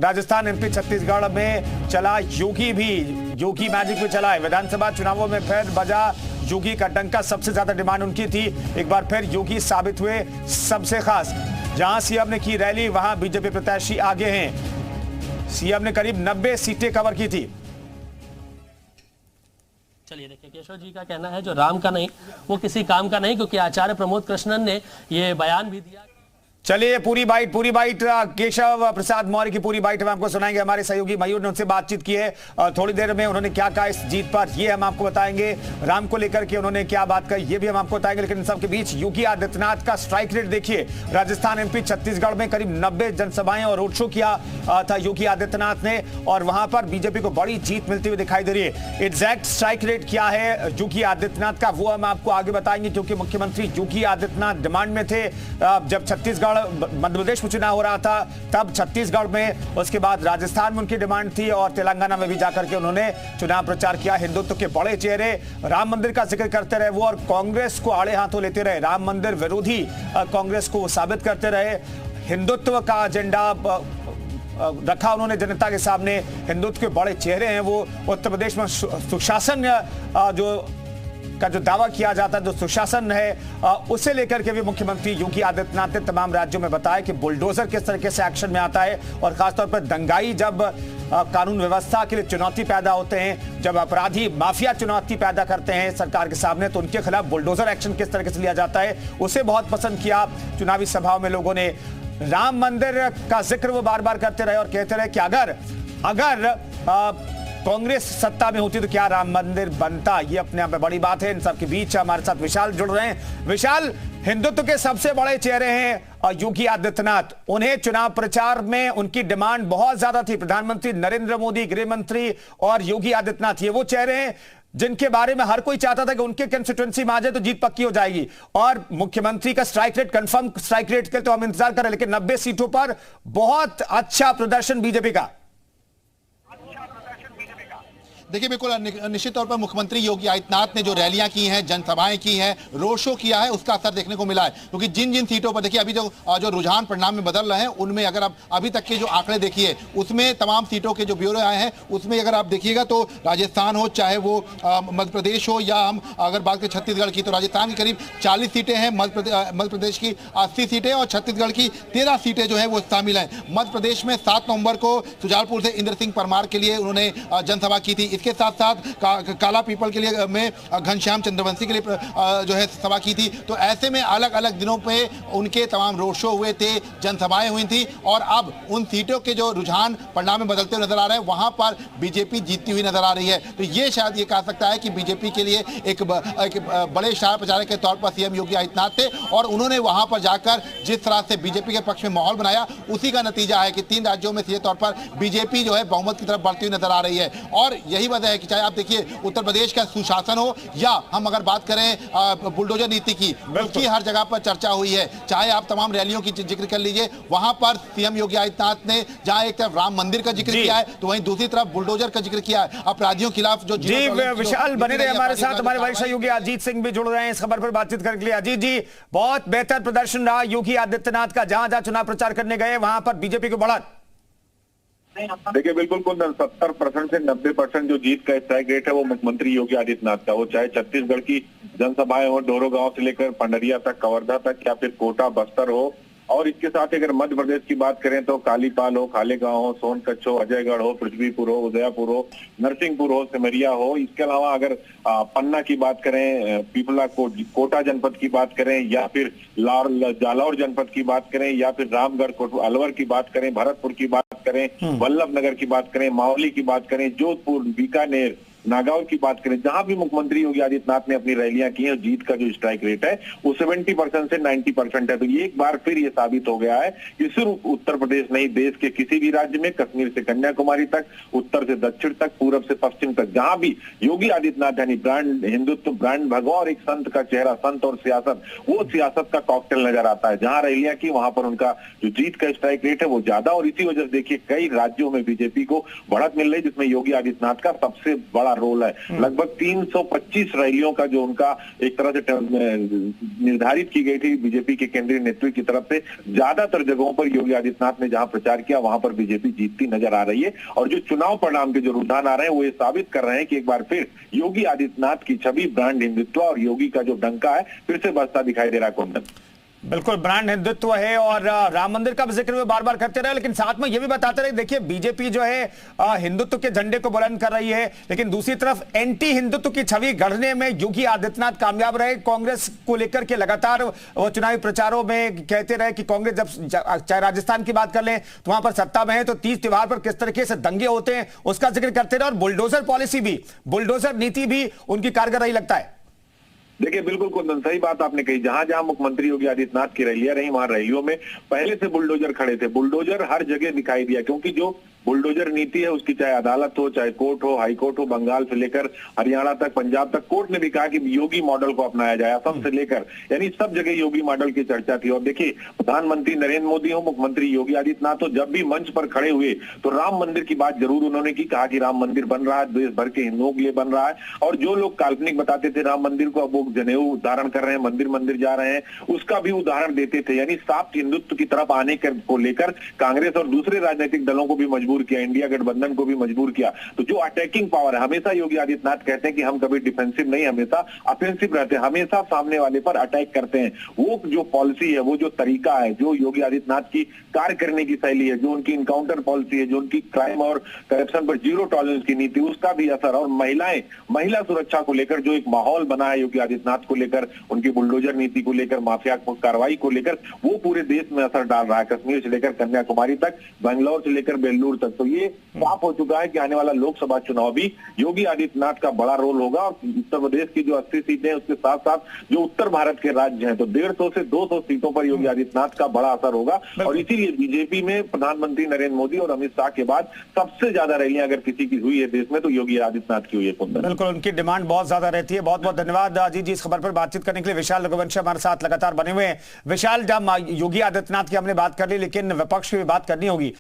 Rajasthan MP Chhattisgarh में चला योगी magic में चला है। विधानसभा चुनावों में फिर बजा योगी का डंका। सबसे ज्यादा डिमांड उनकी थी। एक बार फिर योगी साबित हुए सबसे खास। जहां सीएम ने की रैली वहां बीजेपी प्रत्याशी आगे हैं। सीएम ने करीब 90 सीटें कवर की थी। चलिए देखिए, केशव जी का कहना है जो राम का नहीं वो किसी काम का नहीं, क्योंकि आचार्य प्रमोद कृष्णन ने ये बयान भी दिया। चलिए पूरी बाइट केशव प्रसाद मौर्य की पूरी बाइट हम आपको सुनाएंगे। हमारे सहयोगी मयूर ने उनसे बातचीत की है थोड़ी देर में। उन्होंने क्या कहा इस जीत पर ये हम आपको बताएंगे। राम को लेकर के उन्होंने क्या बात कही ये भी हम आपको बताएंगे। लेकिन इन सबके बीच योगी आदित्यनाथ का स्ट्राइक रेट देखिए। राजस्थान एमपी छत्तीसगढ़ में करीब 90 जनसभाएं और रोड शो किया था योगी आदित्यनाथ ने, और वहां पर बीजेपी को बड़ी जीत मिलती हुई दिखाई दे रही है। एग्जैक्ट स्ट्राइक रेट क्या है योगी आदित्यनाथ का वो हम आपको आगे बताएंगे, क्योंकि मुख्यमंत्री योगी आदित्यनाथ डिमांड में थे। जब छत्तीसगढ़ मध्य प्रदेश में चुनाव हो रहा था तब छत्तीसगढ़ में, उसके बाद राजस्थान में उनकी डिमांड थी और तेलंगाना में भी जाकर के उन्होंने चुनाव प्रचार किया। हिंदुत्व के बड़े चेहरे राम मंदिर का जिक्र करते रहे वो, और कांग्रेस को आड़े हाथों लेते रहे। राम मंदिर विरोधी कांग्रेस को साबित करते रहे। हिंदुत्व का एजेंडा रखा उन्होंने जनता के सामने। हिंदुत्व के बड़े चेहरे हैं वो। उत्तर प्रदेश में सुशासन जो दावा किया जाता है, जो सुशासन है, उसे लेकर के भी मुख्यमंत्री योगी आदित्यनाथ ने तमाम राज्यों में बताया कि बुलडोजर किस तरीके से एक्शन में आता है। और खासतौर पर दंगाई जब कानून व्यवस्था के लिए चुनौती पैदा होते हैं, जब अपराधी माफिया चुनौती पैदा करते हैं सरकार के सामने, तो उनके खिलाफ बुलडोजर एक्शन किस तरीके से लिया जाता है उसे बहुत पसंद किया। चुनावी सभाओं में लोगों ने राम मंदिर का जिक्र वो बार बार करते रहे और कहते रहे कि अगर कांग्रेस सत्ता में होती तो क्या राम मंदिर बनता। ये अपने आप में बड़ी बात है। इन सबके बीच हमारे साथ विशाल जुड़ रहे हैं। विशाल, हिंदुत्व के सबसे बड़े चेहरे हैं योगी आदित्यनाथ। उन्हें चुनाव प्रचार में उनकी डिमांड बहुत ज्यादा थी। प्रधानमंत्री नरेंद्र मोदी, गृह मंत्री और योगी आदित्यनाथ, ये वो चेहरे हैं जिनके बारे में हर कोई चाहता था कि उनके कंस्टिट्यूएंसी में आ जाए तो जीत पक्की हो जाएगी। और मुख्यमंत्री का strike rate, confirm strike rate के तो हम इंतजार कर रहे हैं, लेकिन 90 सीटों पर बहुत अच्छा प्रदर्शन बीजेपी का। देखिए, बिल्कुल निश्चित तौर पर मुख्यमंत्री योगी आदित्यनाथ ने जो रैलियां की हैं, जनसभाएं की हैं, रोड शो किया है, उसका असर देखने को मिला है। क्योंकि जिन सीटों पर देखिए अभी जो रुझान परिणाम में बदल रहे हैं, उनमें अगर आप अभी तक के जो आंकड़े देखिए, उसमें तमाम सीटों के जो ब्यूरो आए हैं उसमें अगर आप देखिएगा तो राजस्थान हो, चाहे वो मध्य प्रदेश हो, या हम अगर बात करें छत्तीसगढ़ की, तो राजस्थान की करीब 40 सीटें हैं, मध्य प्रदेश की 80 सीटें और छत्तीसगढ़ की 13 सीटें जो है वो शामिल हैं। मध्य प्रदेश में 7 नवंबर को सुजालपुर से इंद्र सिंह परमार के लिए उन्होंने जनसभा की थी। इसके साथ साथ काला पीपल के लिए में घनश्याम चंद्रवंशी के लिए जो है सभा की थी। तो ऐसे में अलग अलग दिनों पे उनके तमाम रोड शो हुए थे, जनसभाएं हुई थी, और अब उन सीटों के जो रुझान परिणाम में बदलते हुए नजर आ रहे हैं, वहां पर बीजेपी जीतती हुई नजर आ रही है। तो ये शायद ये कहा सकता है कि बीजेपी के लिए एक बड़े स्टार प्रचारक के तौर पर सीएम योगी आदित्यनाथ थे, और उन्होंने वहां पर जाकर जिस तरह से बीजेपी के पक्ष में माहौल बनाया, उसी का नतीजा है कि 3 राज्यों में सीधे तौर पर बीजेपी जो है बहुमत की तरफ बढ़ती हुई नजर आ रही है। और यही वजह है कि चाहे आप देखिए उत्तर प्रदेश का सुशासन हो, या हम अगर बात करें बुलडोजर नीति की, उसकी हर जगह पर चर्चा हुई है। चाहे आप तमाम रैलियों की जिक्र कर लीजिए, वहां पर सीएम योगी आदित्यनाथ ने जहां एक तरफ राम मंदिर का जिक्र किया है, तो वहीं दूसरी तरफ बुलडोजर का जिक्र किया है, अपराधियों के खिलाफ जो। जी विशाल, बने रहे हमारे साथ। हमारे वरिष्ठ सहयोगी अजीत सिंह भी जुड़ रहे हैं इस खबर पर बातचीत करने के लिए। अजीत जी, बहुत बेहतर प्रदर्शन रहा योगी आदित्यनाथ का। जहां जहां चुनाव प्रचार करने गए वहां पर बीजेपी को बढ़त। देखिए, बिल्कुल 70% से 90% जो जीत का स्ट्राइक रेट है वो मुख्यमंत्री योगी आदित्यनाथ का। वो चाहे छत्तीसगढ़ की जनसभाएं हो, डोरो गांव से लेकर पंडरिया तक, कवर्धा तक, या फिर कोटा बस्तर हो, और इसके साथ अगर मध्य प्रदेश की बात करें तो कालीपाल हो, खालेगांव हो, सोनकच्छ हो, अजयगढ़ हो, पृथ्वीपुर हो, उदयपुर हो, नरसिंहपुर हो, सिमरिया हो। इसके अलावा अगर पन्ना की बात करें, पीपला कोटा जनपद की बात करें, या फिर जालौर जनपद की बात करें, या फिर रामगढ़ अलवर की बात करें, भरतपुर की बात करें, वल्लभ नगर की बात करें, मावली की बात करें, जोधपुर, बीकानेर, नागौर की बात करें, जहां भी मुख्यमंत्री योगी आदित्यनाथ ने अपनी रैलियां की हैं, जीत का जो स्ट्राइक रेट है वो 70% से 90% है। तो ये एक बार फिर ये साबित हो गया है कि सिर्फ उत्तर प्रदेश नहीं, देश के किसी भी राज्य में, कश्मीर से कन्याकुमारी तक, उत्तर से दक्षिण तक, पूरब से पश्चिम तक, जहां भी योगी आदित्यनाथ यानी ब्रांड हिंदुत्व, ब्रांड भगवा और एक संत का चेहरा, संत और सियासत, वो सियासत का कॉकटेल नजर आता है। जहां रैलियां की वहां पर उनका जो जीत का स्ट्राइक रेट है वो ज्यादा, और इसी वजह से देखिए कई राज्यों में बीजेपी को बढ़त मिल रही, जिसमें योगी आदित्यनाथ का सबसे बड़ा बड़ा रोल है। लगभग 325 रैलियों का जो उनका एक तरह से निर्धारित की गई थी बीजेपी के केंद्रीय नेतृत्व की तरफ से, ज्यादातर जगहों पर योगी आदित्यनाथ ने जहां प्रचार किया वहां पर बीजेपी जीतती नजर आ रही है। और जो चुनाव परिणाम के जो रुझान आ रहे हैं वो ये साबित कर रहे हैं कि एक बार फिर योगी आदित्यनाथ की छवि, ब्रांड हिंदुत्व और योगी का जो डंका है फिर से बजता दिखाई दे रहा है। कुंदन, बिल्कुल ब्रांड हिंदुत्व है और राम मंदिर का भी जिक्र वे बार बार करते रहे, लेकिन साथ में ये भी बताते रहे देखिए बीजेपी जो है हिंदुत्व के झंडे को बुलंद कर रही है, लेकिन दूसरी तरफ एंटी हिंदुत्व की छवि गढ़ने में योगी आदित्यनाथ कामयाब रहे। कांग्रेस को लेकर के लगातार वो चुनावी प्रचारों में कहते रहे कि कांग्रेस जब चाहे राजस्थान की बात कर लें तो वहां पर सत्ता में है तो तीज त्योहार पर किस तरीके से दंगे होते हैं उसका जिक्र करते रहे, और बुलडोजर पॉलिसी भी, बुलडोजर नीति भी उनकी कारगर रही लगता है। देखिए बिल्कुल कुंदन, सही बात आपने कही। जहां जहां मुख्यमंत्री योगी आदित्यनाथ की रैलियां रही वहां रैलियों में पहले से बुलडोजर खड़े थे। बुलडोजर हर जगह दिखाई दिया, क्योंकि जो बुलडोजर नीति है उसकी चाहे अदालत हो, चाहे कोर्ट हो, हाई कोर्ट हो, बंगाल से लेकर हरियाणा तक, पंजाब तक, कोर्ट ने भी कहा कि योगी मॉडल को अपनाया जाए। असम से लेकर यानी सब जगह योगी मॉडल की चर्चा थी। और देखिए प्रधानमंत्री नरेंद्र मोदी हो, मुख्यमंत्री योगी आदित्यनाथ हो, जब भी मंच पर खड़े हुए तो राम मंदिर की बात जरूर उन्होंने की, कहा कि राम मंदिर बन रहा है, देश भर के हिंदुओं के लिए बन रहा है। और जो लोग काल्पनिक बताते थे राम मंदिर को, अब वो जनेऊ धारण कर रहे हैं, मंदिर मंदिर जा रहे हैं, उसका भी उदाहरण देते थे। यानी साफ हिंदुत्व की तरफ आने को लेकर कांग्रेस और दूसरे राजनीतिक दलों को भी मजबूर किया, इंडिया गठबंधन को भी मजबूर किया। तो जो अटैकिंग पावर है, हमेशा योगी आदित्यनाथ कहते हैं कि हम कभी डिफेंसिव नहीं, हमेशा ऑफेंसिव रहते हैं, हमेशा सामने वाले पर अटैक करते हैं। वो जो पॉलिसी है, वो जो तरीका है, जो योगी आदित्यनाथ की कार्य करने की शैली है, जो उनकी इनकाउंटर पॉलिसी है, जो उनकी क्राइम और करप्शन पर जीरो टॉलरेंस की नीति, उसका भी असर। और महिला सुरक्षा को लेकर जो एक माहौल बना है योगी आदित्यनाथ को लेकर, उनकी बुलडोजर नीति को लेकर, माफिया कार्रवाई को लेकर, वो पूरे देश में असर डाल रहा है, कश्मीर से लेकर कन्याकुमारी तक, बेंगलोर से लेकर बेल्लूर तक। तो ये साफ हो चुका है कि आने वाला लोकसभा चुनाव भी योगी आदित्यनाथ का बड़ा रोल होगा। और उत्तर प्रदेश की जो 80 सीटें हैं उसके साथ साथ जो उत्तर भारत के राज्य हैं तो 150 से 200 सीटों पर योगी आदित्यनाथ का बड़ा असर होगा। और इसीलिए बीजेपी में प्रधानमंत्री नरेंद्र मोदी और अमित शाह के बाद सबसे ज्यादा रैलियां अगर किसी की हुई है देश में तो योगी आदित्यनाथ की हुई है। कुंदन, बिल्कुल उनकी डिमांड बहुत ज्यादा रहती है। बहुत बहुत धन्यवाद अजीत जी इस खबर पर बातचीत करने के लिए। विशाल रघुवंशी हमारे साथ लगातार बने हुए हैं। विशाल, जब योगी आदित्यनाथ की हमने बात कर ली, लेकिन विपक्ष की भी बात करनी होगी।